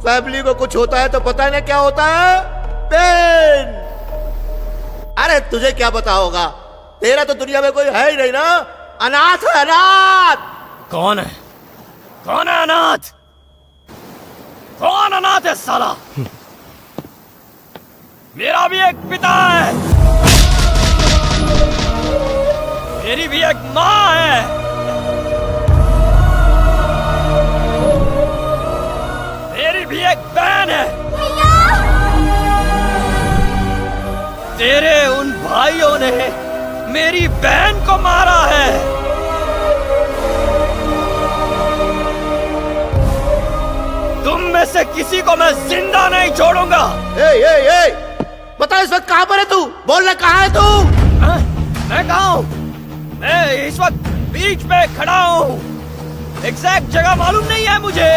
Family को कुछ होता है तो पता है ना क्या होता है? पेन। अरे तुझे क्या पता होगा, तेरा तो दुनिया में कोई है ही नहीं ना। अनाथ है, अनाथ। कौन है? कौन है अनाथ? कौन अनाथ है साला? मेरा भी एक पिता है, मेरी भी एक माँ है, मेरी भी एक बहन है। तेरे उन भाइयों ने मेरी बहन को मारा है। तुम में से किसी को मैं जिंदा नहीं छोड़ूंगा। ए, बता इस वक्त कहाँ पर है तू? बोलना कहाँ है तू? मैं कहाँ हूँ? मैं इस वक्त बीच पे खड़ा हूँ। एग्जैक्ट जगह मालूम नहीं है मुझे,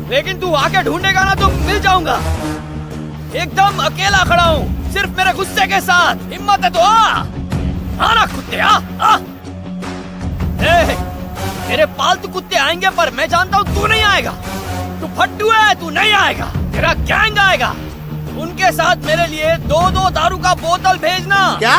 लेकिन तू आके ढूंढेगा ना तो मिल जाऊंगा। एकदम अकेला खड़ा हूँ, सिर्फ मेरे गुस्से के साथ। हिम्मत है तो आना कुत्ते, आ। तेरे पालतू कुत्ते आएंगे, पर मैं जानता हूँ तू नहीं आएगा। तू फट्टू है, तू नहीं आएगा। तेरा गैंग आएगा। उनके साथ मेरे लिए दो दारू का बोतल भेजना। क्या?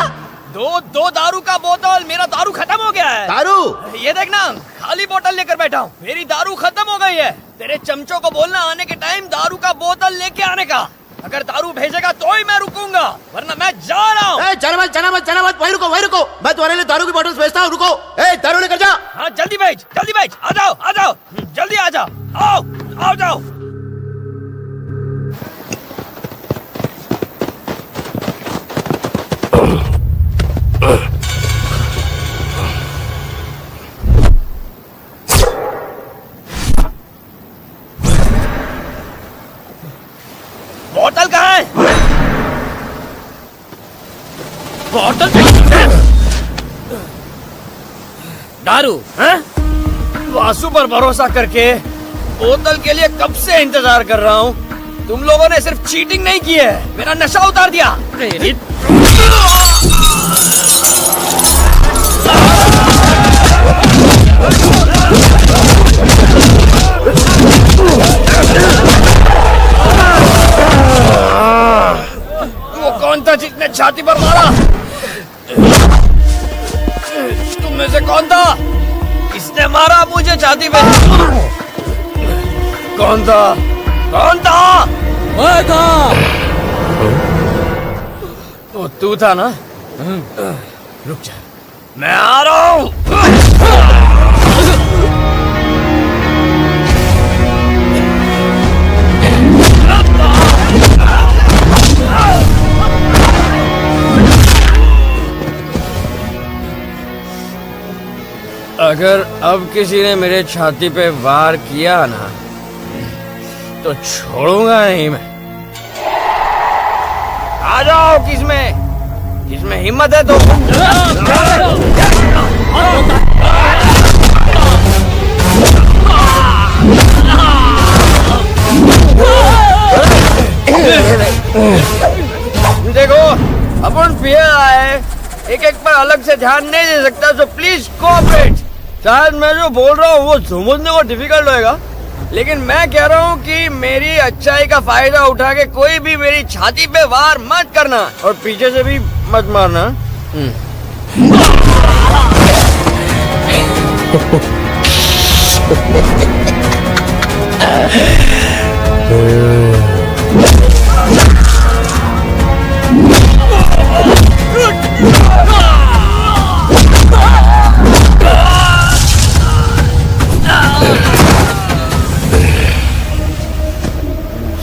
दो दारू का बोतल। मेरा दारू खत्म हो गया है। दारू? ये देखना, खाली बोतल लेकर बैठा हूँ। मेरी दारू खत्म हो गई है। तेरे चमचों को बोलना आने के टाइम दारू का बोतल लेके आने का। अगर दारू भेजेगा तो ही मैं रुकूंगा, वरना मैं जा रहा हूँ। जाना मत, वहीं रुको। मैं तुम्हारे लिए दारू की बोतल भेजता हूँ, रुको। दारू लेकर जा। हाँ जल्दी भेज। आ जाओ, जल्दी आ जाओ। आओ जाओ। बोतल कहाँ है? बोतल दारू है? वासु पर भरोसा करके बोतल के लिए कब से इंतजार कर रहा हूँ। तुम लोगों ने सिर्फ चीटिंग नहीं की है, मेरा नशा उतार दिया। वो कौन था जिसने छाती पर मारा? तुम में से कौन था इसने मारा मुझे छाती पे? कौन था? मैं था। वो तू था ना? रुक जा, मैं आ रहा हूँ। अगर अब किसी ने मेरे छाती पे वार किया ना तो छोड़ूंगा नहीं मैं। आ जाओ, किसमें हिम्मत है तो। देखो, अपन फिर आए, एक पर अलग से ध्यान नहीं दे सकता, तो प्लीज कोऑपरेट। शायद मैं जो बोल रहा हूँ वो समझने को डिफिकल्ट होएगा, लेकिन मैं कह रहा हूँ कि मेरी अच्छाई का फायदा उठा के कोई भी मेरी छाती पे वार मत करना, और पीछे से भी मत मारना।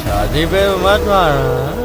छाती पे मत मारना।